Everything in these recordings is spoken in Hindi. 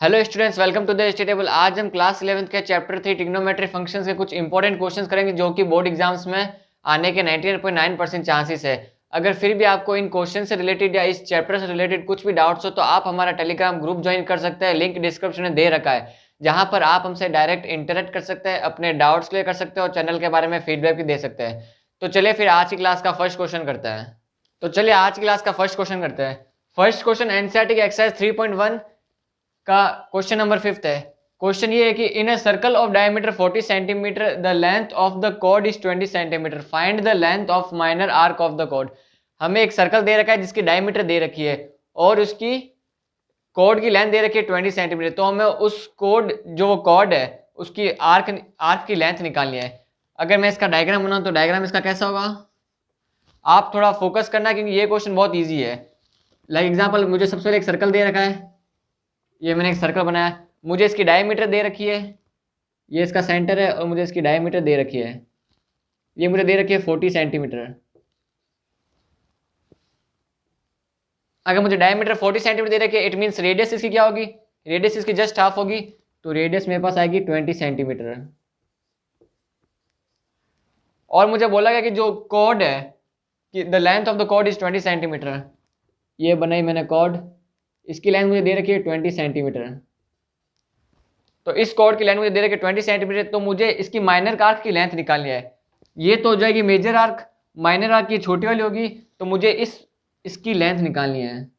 Hello students, welcome to the study table. आज हम क्लास 11th के चैप्टर 3 ट्रिग्नोमेट्री फंक्शंस के कुछ इंपॉर्टेंट क्वेश्चंस करेंगे जो कि बोर्ड एग्जाम्स में आने के 99.9% चांसेस है। अगर फिर भी आपको इन क्वेश्चन से रिलेटेड या इस चैप्टर से रिलेटेड कुछ भी डाउट्स हो तो आप हमारा टेलीग्राम ग्रुप ज्वाइन कर सकते हैं। लिंक डिस्क्रिप्शन में दे रखा है, जहां पर आप हमसे डायरेक्ट इंटरेक्ट कर सकते हैं, अपने डाउट्स क्लियर कर सकते हैं और चैनल के बारे में फीडबैक भी दे सकते हैं। तो चलिए फिर आज की क्लास का फर्स्ट क्वेश्चन करते हैं। फर्स्ट क्वेश्चन एनसीईआरटी के एक्सरसाइज 3.1 का क्वेश्चन नंबर 5 है। क्वेश्चन ये है कि in a circle of diameter 40 centimetre the length of the chord is 20 centimetre, find the length of minor arc of the chord. हमें एक सर्कल दे रखा है जिसकी डायमीटर दे रखी है और उसकी कॉर्ड की लेंथ दे रखी है 20 सेंटीमीटर। तो हमें उस कॉर्ड जो कॉर्ड है उसकी आर्क की लेंथ निकालनी है। अगर मैं इसका डायग्राम बनाऊं तो डायग्राम इसका कैसा होगा, आप थोड़ा फोकस करना क्योंकि ये क्वेश्चन बहुत ईजी है। लाइक एग्जाम्पल, मुझे सबसे पहले एक सर्कल दे रखा है, ये मैंने एक सर्कल बनाया, मुझे इसकी डायमीटर दे रखी है, ये इसका सेंटर है और मुझे इसकी डायमीटर दे रखी है, ये मुझे दे रखी है 40 सेंटीमीटर। अगर मुझे डायमीटर 40 सेंटीमीटर दे रखी है इट मीन्स रेडियस इसकी क्या होगी, रेडियस इसकी जस्ट हाफ होगी, तो रेडियस मेरे पास आएगी 20 सेंटीमीटर। और मुझे बोला गया कि जो कॉर्ड है कि the length of the chord is 20 centimetre, ये बनाई मैंने कॉर्ड, इसकी लेंथ मुझे दे रखी है 20 सेंटीमीटर। तो इस कॉर्ड की लेंथ मुझे दे रखी है 20 सेंटीमीटर, तो मुझे इसकी माइनर आर्क की लेंथ निकालनी है। ये तो हो जाएगी मेजर आर्क, माइनर आर्क की छोटी वाली होगी, तो मुझे इसकी लेंथ निकालनी है।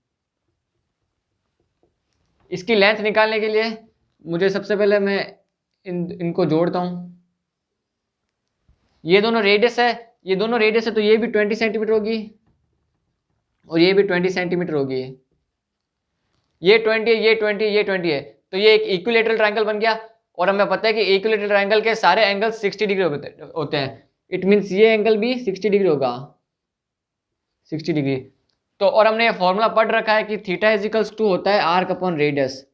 इसकी लेंथ निकालने के लिए मुझे सबसे पहले मैं इनको जोड़ता हूँ। ये दोनों रेडियस है, ये दोनों रेडियस है, तो ये भी 20 सेंटीमीटर होगी और ये भी 20 सेंटीमीटर होगी। ये 20 है, ये 20 है, ये 20 है, तो ये एक इक्विलेटरल ट्रायंगल बन गया। और हमें पता है कि इक्विलेटरल ट्रायंगल के सारे एंगल 60 डिग्री होते हैं। इट मीन्स ये एंगल भी 60 डिग्री होगा, 60 डिग्री। तो और हमने ये फॉर्मूला पढ़ रखा है कि थीटा इजिकल्स टू होता है arc upon radius,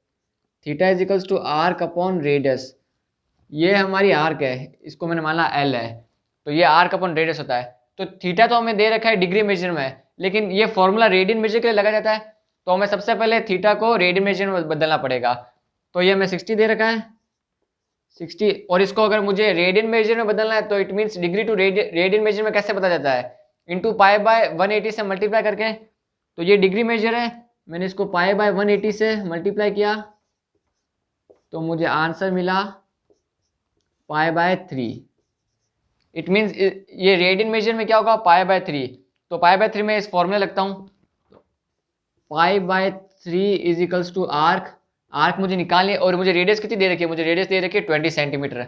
theta is equals to arc upon radius. ये हमारी आर्क है, इसको मैंने माना एल है, तो ये आर्क अपॉन रेडियस होता है। तो थीटा तो हमें दे रखा है डिग्री मेजर में, लेकिन ये फॉर्मूला रेडियन मेजर के लिए लगा जाता है, तो हमें सबसे पहले थीटा को रेडियन मेजर में बदलना पड़ेगा। तो ये हमें 60 दे रखा है, 60, और इसको अगर मुझे रेडियन मेजर में बदलना है तो it means degree to radian measure में कैसे बदला जाता है, इंटू पाई बाय 180 से मल्टीप्लाई करके। तो ये डिग्री मेजर है, मैंने इसको पाई बाय 180 से मल्टीप्लाई किया तो मुझे आंसर मिला पाई बाय 3। इट मीन्स ये रेडियन मेजर में क्या होगा, पाई बाय 3। तो पाई बाय 3 में इस फॉर्मूले लगता हूँ, pi by 3 is equals to arc, arc मुझे निकालनी है और मुझे रेडियस कितनी दे रखी है, मुझे रेडियस दे रखी है 20 सेंटीमीटर,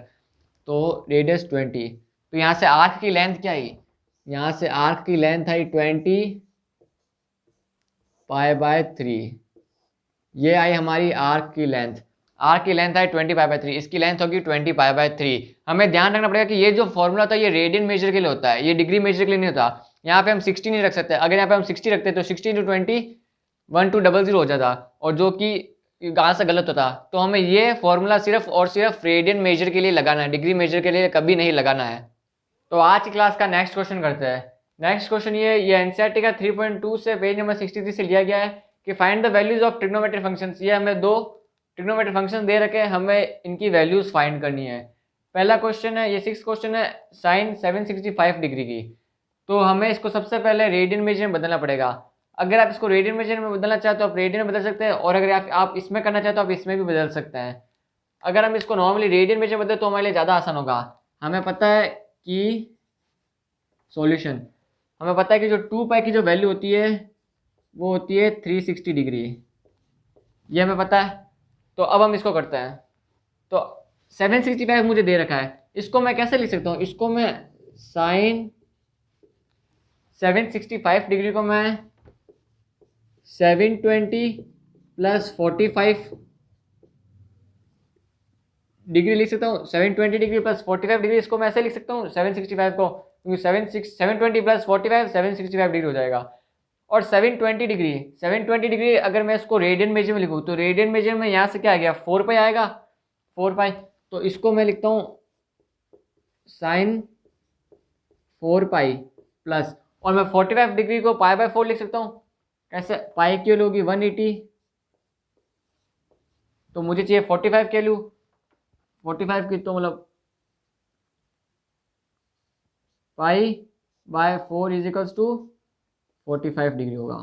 तो रेडियस 20। तो यहाँ से आर्क की लेंथ क्या आई, यहाँ से आर्क की लेंथ आई 20 पाई बाय 3, ये आई हमारी आर्क की लेंथ। आर्क की लेंथ आई 20 पाई बाय 3, इसकी लेंथ होगी 20 पाई बाय 3। हमें ध्यान रखना पड़ेगा कि ये जो फॉर्मूला होता है ये रेडियन मेजर के लिए होता है, ये डिग्री मेजर के लिए नहीं होता। यहाँ पे हम 60 नहीं रख सकते, अगर यहाँ पे हम 60 रखते तो 60 × 20 1200 हो जाता, और जो कि कहाँ से गलत होता। तो हमें ये फॉर्मूला सिर्फ और सिर्फ रेडियन मेजर के लिए लगाना है, डिग्री मेजर के लिए कभी नहीं लगाना है। तो आज की क्लास का नेक्स्ट क्वेश्चन करते हैं। नेक्स्ट क्वेश्चन ये एनसीईआरटी का 3.2 से पेज नंबर 63 से लिया गया है कि find the values of trigonometry functions. ये हमें दो ट्रिग्नोमेट्री फंक्शन दे रखे हैं, हमें इनकी वैल्यूज फाइंड करनी है। पहला क्वेश्चन है, ये 6 क्वेश्चन है साइन 765 डिग्री की। तो हमें इसको सबसे पहले रेडियन मेजर में बदलना पड़ेगा। अगर आप इसको रेडियन मेजर में बदलना चाहते हो तो आप रेडियन में बदल सकते हैं, और अगर आप इसमें करना चाहते हो तो आप इसमें भी बदल सकते हैं। अगर हम इसको नॉर्मली रेडियन मेजर में बदलें तो हमारे लिए ज़्यादा आसान होगा। हमें पता है कि सॉल्यूशन, हमें पता है कि जो 2 पाई की जो वैल्यू होती है वो होती है 360 डिग्री, ये हमें पता है। तो अब हम इसको करते हैं। तो 765 मुझे दे रखा है, इसको मैं कैसे लिख सकता हूँ, इसको मैं साइन 765 डिग्री को मैं 720 + 45 डिग्री लिख सकता हूँ। 720 डिग्री + 45 डिग्री, इसको मैं ऐसे लिख सकता हूँ 765 को, क्योंकि 720 + 45 765 डिग्री हो जाएगा। और 720 डिग्री अगर मैं इसको रेडियन मेजर में लिखूँ तो रेडियन मेजर में यहाँ से क्या आ गया, 4 पाई आएगा, 4 पाई। तो इसको मैं लिखता हूँ साइन 4 पाई प्लस, और मैं 45 डिग्री को पाई बाय 4 लिख सकता हूँ। कैसे, पाई की वैल्यू होगी 180 तो मुझे चाहिए 45 की वैल्यू। 45 की तो मतलब pi by 4 is equals to 45 degree होगा।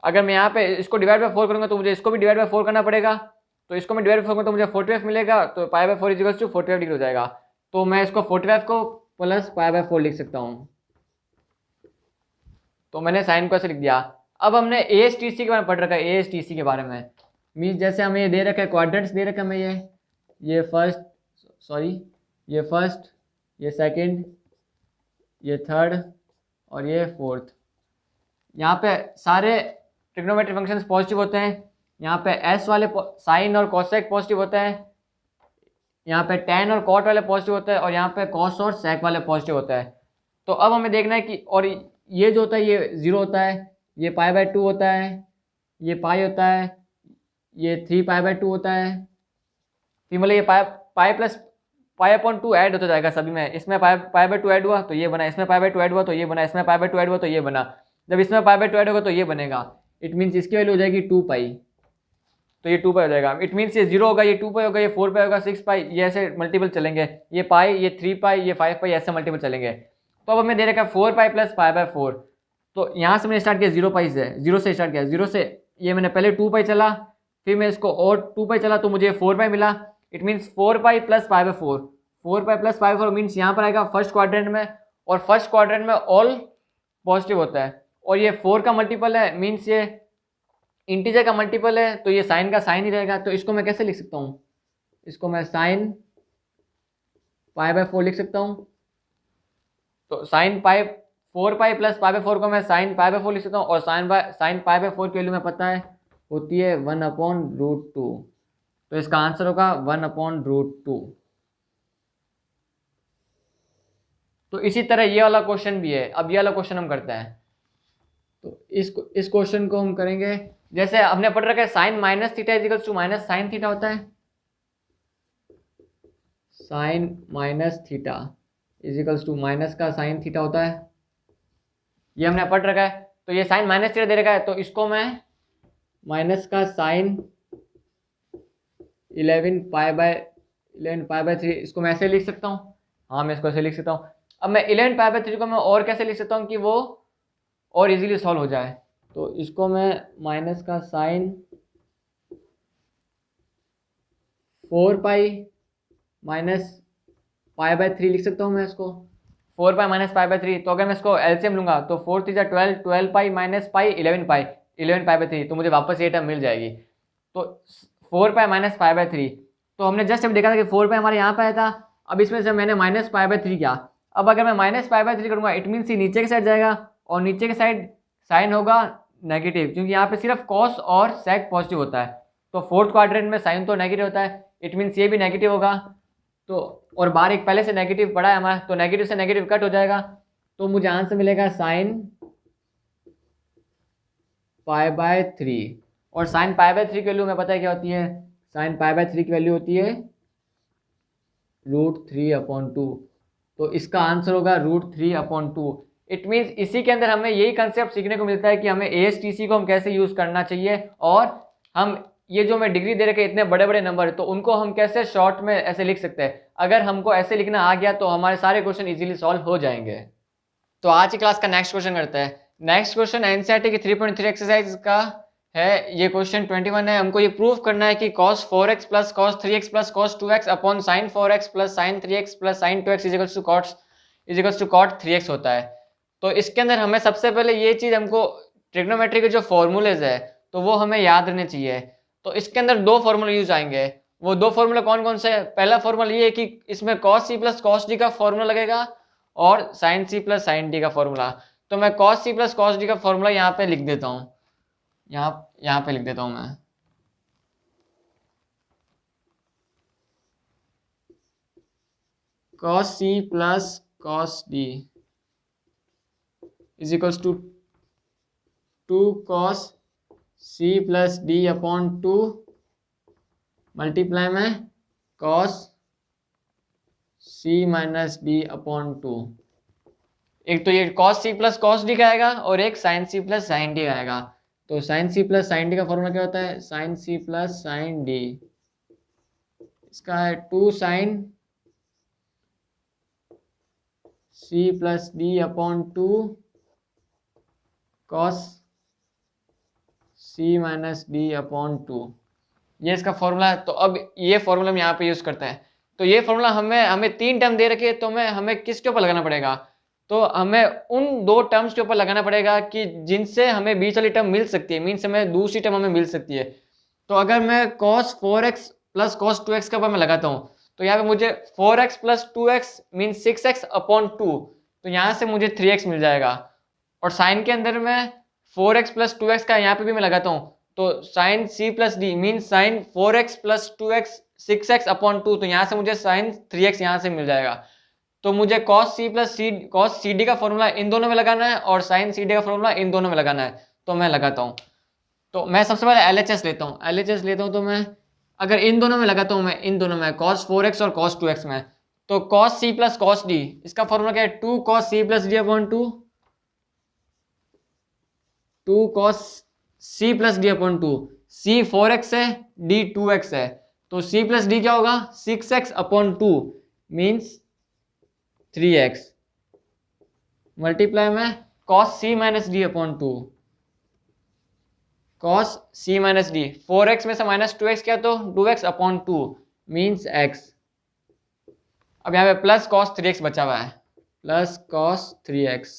अगर मैं यहाँ पे इसको डिवाइड बाय 4 करूँगा तो मुझे इसको भी डिवाइड बाय 4 करना पड़ेगा, तो इसको मैं डिवाइड बाय 4 करूँगा तो मुझे 45 मिलेगा, तो pi by 4 is equals to 45 degree हो जाएगा। तो मैं इसको 45 को प्लस पाई बाय 4 लिख सकता हूँ। तो मैंने साइन को ऐसे लिख दिया। अब हमने ASTC के बारे में पढ़ रखा है, ASTC के बारे में मीन्स जैसे हमें ये दे रखा है, क्वाड्रेंट्स दे रखा है हमें, ये फर्स्ट, ये फर्स्ट, ये सेकंड, ये थर्ड और ये फोर्थ। यहाँ पे सारे ट्रिग्नोमेट्रिक फंक्शंस पॉजिटिव होते हैं। यहाँ पे S वाले साइन और कोसेक पॉजिटिव होते हैं, यहाँ पे tan और cot वाले पॉजिटिव होते हैं, और यहाँ पे cos और sec वाले पॉजिटिव होता है। तो अब हमें देखना है कि, और ये जो होता है ये 0 होता है, ये पाई बाय 2 होता है, ये पाई होता है, ये 3 पाई बाय 2 होता है, फिर मतलब ये pi plus pi upon 2 add होता जाएगा सभी में। इसमें पाई बाय 2 ऐड हुआ तो ये बना, इसमें पाई बाय 2 ऐड हुआ तो ये बना, इसमें पाई बाय 2 ऐड हुआ तो ये बना। जब इसमें पाई बाय 2 ऐड होगा तो ये बनेगा। इट मीन्स इसकी वैल्यू हो जाएगी 2 पाई, तो ये 2 पाई हो जाएगा। इट मीन्स ये 0 होगा, ये 2 पाई होगा, ये 4 पाई होगा, 6 पाई, ये ऐसे मल्टीपल चलेंगे, ये पाई, ये 3 पाई, ये 5 पाई, ऐसे मल्टीपल चलेंगे। तो अब हमें दे रखा है 4 पाई प्लस पाई बाय 4। तो यहाँ से मैंने स्टार्ट किया 0 पाई से, 0 से स्टार्ट किया, 0 से ये मैंने पहले 2 पाई चला, फिर मैं इसको और 2 पाई चला तो मुझे 4 पाई मिला। It means 4 pi plus pi by 4, 4 pi plus pi by 4 means यहाँ पर आएगा फर्स्ट क्वाड्रेंट में, और फर्स्ट क्वाड्रेंट में ऑल पॉजिटिव होता है, और ये 4 का मल्टीपल है मीन्स ये इंटीजर का मल्टीपल है, तो ये साइन का साइन ही रहेगा। तो इसको मैं कैसे लिख सकता हूँ, इसको मैं साइन पाई बाय 4 लिख सकता हूँ। तो sine pi 4 pi plus pi by 4 को मैं साइन पाई बाय 4 लिख सकता हूँ, और साइन पाई बाय 4 की वैल्यू में पता है होती है 1/√2। तो इसका आंसर होगा 1/√2। तो इसी तरह ये वाला क्वेश्चन भी है। अब ये वाला क्वेश्चन हम करते हैं, तो इस क्वेश्चन को हम करेंगे, जैसे हमने पढ़ रखा है sine minus theta is equals to minus sine theta होता है, sine minus theta is equals to minus का साइन थीटा होता है, ये हमने पढ़ रखा है। तो ये साइन माइनस थीटा दे रखा है, तो इसको मैं माइनस का साइन 11 पाई बाय 3 इसको मैं ऐसे लिख सकता हूँ। हाँ, मैं इसको ऐसे लिख सकता हूँ। अब मैं 11 पाई बाय 3 को मैं और कैसे लिख सकता हूँ कि वो और इजीली सॉल्व हो जाए, तो इसको मैं माइनस का sine 4 pi minus pi by 3 लिख सकता हूँ मैं इसको, 4 पाई माइनस पाई बाय 3। तो अगर मैं इसको एलसीएम लूंगा तो 4 3 12, 12 पाई minus pi 11 pi, 11 pi by 3, तो मुझे वापस ये टर्म मिल जाएगी। तो 4 पाई माइनस पाई बाय 3, तो हमने जस्ट अभी देखा था कि 4 पाई हमारे यहाँ पे आया था, अब इसमें से मैंने माइनस पाई बाय 3 किया। अब अगर मैं माइनस पाई बाय 3 करूँगा इट मीन्स ये नीचे की साइड जाएगा, और नीचे की साइड साइन होगा नेगेटिव, क्योंकि यहाँ पे सिर्फ कॉस और सेक पॉजिटिव होता है। तो फोर्थ क्वाड्रेंट में साइन तो नेगेटिव होता है, इट मीन्स ये भी नेगेटिव होगा। तो और बाहर एक पहले से नेगेटिव पड़ा है हमारा, तो नेगेटिव से नेगेटिव कट हो जाएगा, तो मुझे आंसर मिलेगा साइन पाई बाय 3। और साइन पाई बाय 3 की वैल्यू हमें पता है क्या होती है, साइन पाई बाय 3 की वैल्यू होती है √3/2। तो इसका आंसर होगा √3/2। इट मीन्स इसी के अंदर हमें यही कंसेप्ट सीखने को मिलता है कि हमें ASTC को हम कैसे यूज़ करना चाहिए, और हम ये जो मैं डिग्री दे रखे इतने बड़े बड़े नंबर, तो उनको हम कैसे शॉर्ट में ऐसे लिख सकते हैं। अगर हमको ऐसे लिखना आ गया तो हमारे सारे क्वेश्चन इजीली सॉल्व हो जाएंगे। तो आज की क्लास का नेक्स्ट क्वेश्चन करते हैं। नेक्स्ट क्वेश्चन NCERT की 3.3 एक्सरसाइज का है। ये क्वेश्चन 21 है। हमको ये प्रूव करना है कि cos 4x plus cos 3x plus cos 2x upon sin 4x plus sin 3x plus sin 2x is equals to cot 3x होता है। तो इसके अंदर हमें सबसे पहले ये चीज़, हमको ट्रिग्नोमेट्री के जो फॉर्मूलेज है तो वो हमें याद रहने चाहिए। तो इसके अंदर दो फॉर्मूले यूज आएंगे। वो दो फॉर्मूले कौन कौन से हैं? पहला फॉर्मूला ये है कि इसमें cos c plus cos d का फॉर्मूला लगेगा, और sin c plus sin d का फॉर्मूला। तो मैं cos c plus cos d का फॉर्मूला यहाँ पे लिख देता हूँ, यहाँ पे लिख देता हूँ मैं। cos c plus cos d is equals to 2 cos c plus d upon 2 multiply में cos c minus d upon 2। एक तो ये cos c plus cos d का आएगा और एक sin c plus sin d का आएगा। तो sine C plus sine D का फॉर्मूला क्या होता है, sine C plus sine D, इसका है 2 sine C plus D upon 2 cos सी माइनस डी अपॉन 2, ये इसका फॉर्मूला है। तो अब ये फॉर्मूला हम यहाँ पे यूज़ करते हैं। तो ये फॉर्मूला हमें 3 टर्म दे रखी है, तो हमें किसके ऊपर लगाना पड़ेगा, तो हमें उन 2 टर्म्स के ऊपर लगाना पड़ेगा कि जिनसे हमें बीच वाली टर्म मिल सकती है, मीन्स हमें दूसरी टर्म हमें मिल सकती है। तो अगर मैं cos 4x plus cos 2x के ऊपर मैं लगाता हूँ, तो यहाँ पे मुझे 4x plus 2x means 6x upon 2, तो यहाँ से मुझे 3x मिल जाएगा। और साइन के अंदर में 4x प्लस 2x का यहाँ पे भी मैं लगाता हूँ, तो sine C plus D mean sine 4x plus 2x 6x upon 2, तो यहाँ से मुझे साइन 3x यहाँ से मिल जाएगा। तो मुझे cos c plus cos C D का फॉर्मूला इन दोनों में लगाना है और साइन सी डी का फॉर्मूला इन दोनों में लगाना है। तो मैं लगाता हूँ। तो मैं सबसे पहले LHS लेता हूँ, LHS लेता हूँ। तो मैं अगर इन दोनों में लगाता हूँ, मैं इन दोनों में cos 4x और cos 2x में, तो cos c plus cos d, इसका फॉर्मूला क्या है, 2 cos c plus D upon 2, 2 cos c plus D upon 2, c 4x है, d 2x है, तो c प्लस डी क्या होगा, 6x upon 2 means 3x multiply में cos c minus D upon 2, cos c minus D, 4x में से माइनस 2x क्या, तो 2x अपॉन 2 मीन्स x। अब यहाँ पे प्लस cos 3x बचा हुआ है, प्लस cos 3x,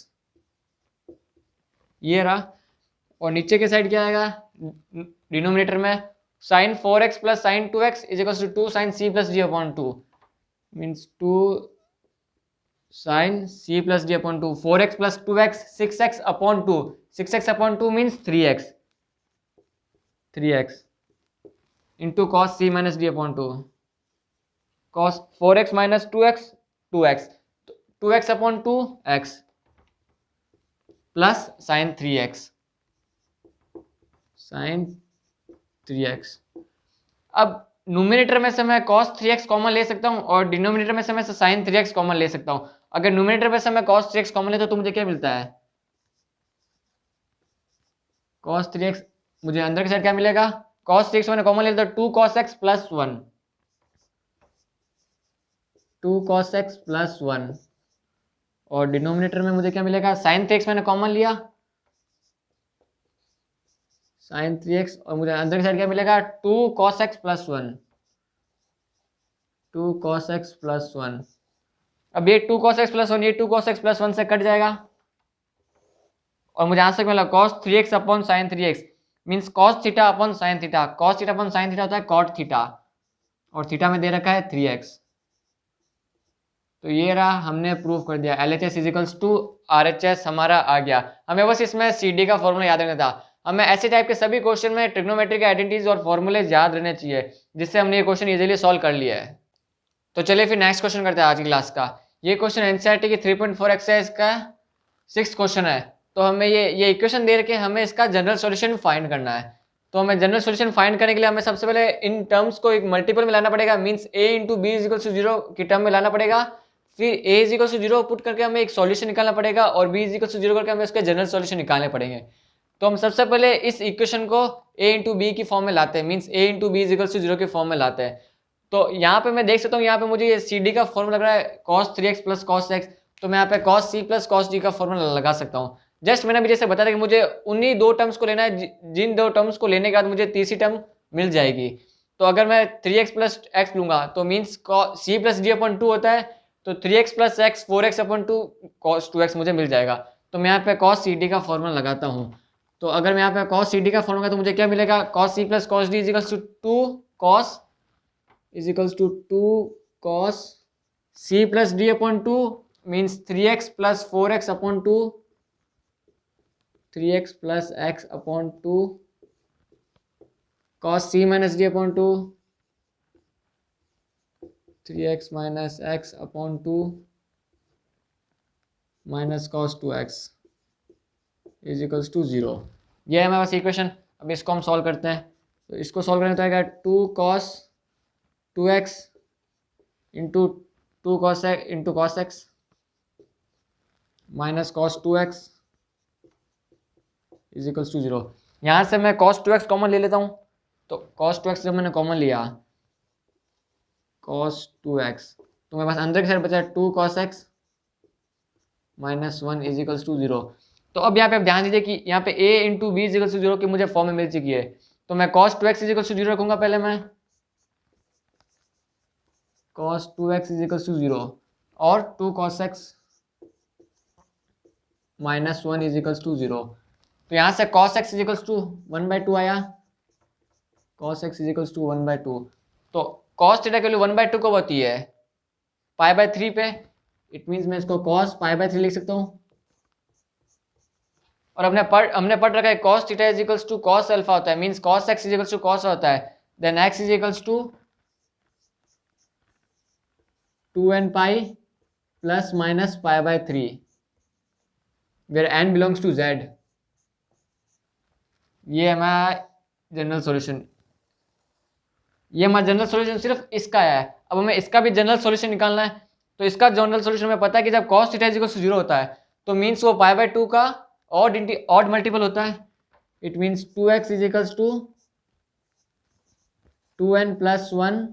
ये रहा। और नीचे के साइड क्या आएगा, डिनोमिनेटर में sine 4x plus sine 2x is equal to 2 sine c plus D upon 2 means 2 sine c plus D upon 2, 4x plus 2x 6x upon 2, 6x upon 2 means 3x into cos c minus D upon 2, cos 4x minus 2x 2x, 2x upon 2x plus sine 3x, sine 3x। अब न्यूमिनेटर में से मैं cos 3x कॉमन ले सकता हूँ और डिनोमिनेटर में से मैं साइन 3x कॉमन ले सकता हूँ। अगर न्यूमिनेटर में से मैं cos 3x कॉमन लेता हूँ तो मुझे क्या मिलता है, cos 3x, मुझे अंदर की साइड क्या मिलेगा, cos 3x मैंने कॉमन ले लिया तो 2 cos x plus 1, 2 cos x plus 1, और डिनोमिनेटर में मुझे क्या मिलेगा, साइन 3x मैंने कॉमन लिया, साइन 3x, और मुझे अंदर की साइड क्या मिलेगा, 2 cos x plus 1, 2 cos x plus 1। अब ये 2 cos x प्लस 1 ये 2 cos x प्लस 1 से कट जाएगा और मुझे आंसर मिला cos 3x upon sine 3x means cos theta upon sine theta, cos theta upon sine theta होता है cot थीटा और थीटा में दे रखा है 3x। तो ये रहा, हमने प्रूव कर दिया LHS इजिकल्स टू RHS हमारा आ गया। हमें बस इसमें CD का फॉर्मूला याद रखना था। हमें ऐसे टाइप के सभी क्वेश्चन में ट्रिग्नोमेट्री के आइडेंटिटीज और फॉर्मूलेज याद रहने चाहिए, जिससे हमने ये क्वेश्चन इजीली सॉल्व कर लिया है। तो चलिए फिर नेक्स्ट क्वेश्चन करते हैं आज की क्लास का। ये क्वेश्चन NCERT की 3.4 एक्सरसाइज का 6th क्वेश्चन है। तो हमें ये इक्वेशन दे रखे, हमें इसका जनरल सॉल्यूशन फाइंड करना है। तो हमें जनरल सॉल्यूशन फाइंड करने के लिए हमें सबसे पहले इन टर्म्स को एक मल्टीपल में लाना पड़ेगा, means a into B is equal to 0 की टर्म में लाना पड़ेगा। फिर a is equal to 0 put करके हमें एक सॉल्यूशन निकालना पड़ेगा और b इज इक्वल टू 0 करके हमें उसके जनरल सॉल्यूशन निकालने पड़ेंगे। तो हम सबसे पहले इस इक्वेशन को a इंटू बी की फॉर्म में लाते हैं, means a into B is equal to 0 की फॉर्म में लाते हैं। तो यहाँ पे मैं देख सकता हूँ, यहाँ पे मुझे ये CD का फॉर्मूला लग रहा है cos 3x plus cos x, तो मैं यहाँ पे cos c plus cos d का फॉर्मूला लगा सकता हूँ। जस्ट मैंने अभी जैसे बताया कि मुझे उन्हीं 2 टर्म्स को लेना है, जिन 2 टर्म्स को लेने के बाद मुझे तीसरी टर्म मिल जाएगी। तो अगर मैं 3x प्लस x लूंगा तो means c plus D upon 2 होता है, तो 3x plus x 4x upon 2 cos 2x मुझे मिल जाएगा। तो मैं यहाँ पे cos CD का फॉर्मूला लगाता हूँ। तो अगर मैं यहाँ पे cos CD का फॉर्मूला तो मुझे क्या मिलेगा, cos c plus cos d is equals to 2 cos c plus d upon 2 means 3x plus 4x upon 2, 3x plus x upon 2 cos c minus d upon 2, 3x minus x upon 2 minus cos 2x is equals to 0। यह है हमारे पास इक्वेशन। अब इसको हम सॉल्व करते हैं। तो इसको सॉल्व करने तो आएगा 2 cos 2x into 2 cos x into cos x minus cos 2x is equals to 0। यहाँ से मैं cos 2x कॉमन ले लेता हूँ, तो cos 2x जब मैंने कॉमन लिया cos 2x, तो मेरे पास अंदर की साइड बचा 2 cos x -1 is equals to 0। तो अब यहाँ पे आप ध्यान दीजिए कि यहाँ पे a into B is equals to 0 की मुझे फॉर्म में मिल चुकी है, तो मैं cos 2x is equals to 0 रखूंगा। पहले मैं cos 2x is equals to 0 और 2 cos x -1 is equals to 0। तो यहाँ से cos x is equals to 1/2 आया, cos x is equals to 1/2। तो cos थीटा की वैल्यू 1/2 कब होती है? π/3 पे। इट मीन्स मैं इसको cos π/3 लिख सकता हूँ। और हमने पढ़ रखा है cos theta is equals to cos alpha होता है, means cos x is equals to cos होता है, then x is equals to 2n pi plus minus π/3 where n belongs to z। ये हमारा जनरल सॉल्यूशन, ये हमारा जनरल सॉल्यूशन सिर्फ इसका है। अब हमें इसका भी जनरल सॉल्यूशन निकालना है, तो इसका जनरल सॉल्यूशन हमें पता है कि जब cos theta is equal to 0 होता है तो मीन्स वो π/2 का ऑड मल्टीपल होता है। It means 2x is equals to 2n plus 1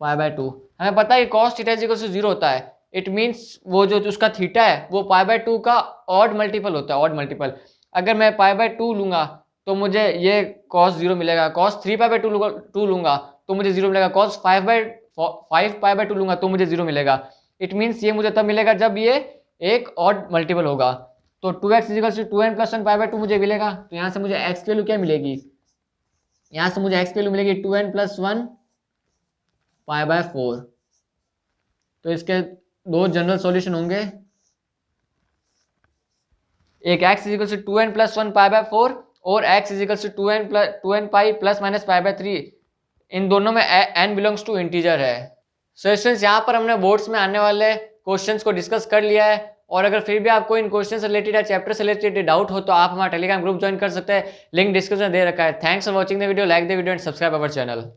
π/2। हमें पता है कि cos theta is equal to 0 होता है, इट मीन्स वो जो उसका थीटा है वो π/2 का ऑड मल्टीपल होता है, ऑड मल्टीपल। अगर मैं π/2 लूंगा तो मुझे ये cos 0 मिलेगा, cos 3π/2 लूंगा तो मुझे 0 मिलेगा, cos 5π/2 लूंगा तो मुझे 0 मिलेगा। इट मीन्स ये मुझे तब मिलेगा जब ये एक ऑड मल्टीपल होगा। तो 2x is equal to 2n plus 1 π/2 मुझे मिलेगा। तो यहाँ से मुझे x की वैल्यू क्या मिलेगी? यहाँ से मुझे x की वैल्यू मिलेगी 2n प्लस 1 π/4। तो इसके दो जनरल सॉल्यूशन होंगे, एक x is equal to 2n plus 1 π/4 और x is equal to 2n pi plus minus π/3। इन दोनों में n बिलोंग्स टू इंटीजर है। सो स्टूडेंट्स, यहाँ पर हमने बोर्ड्स में आने वाले क्वेश्चंस को डिस्कस कर लिया है, और अगर फिर भी आपको इन क्वेश्चन से रिलेटेड या चैप्टर से रिलेटेड डाउट हो तो आप हमारा टेलीग्राम ग्रुप ज्वाइन कर सकते हैं, लिंक डिस्क्रिप्शन में दे रखा है। Thanks for watching the video, like the video and subscribe our channel.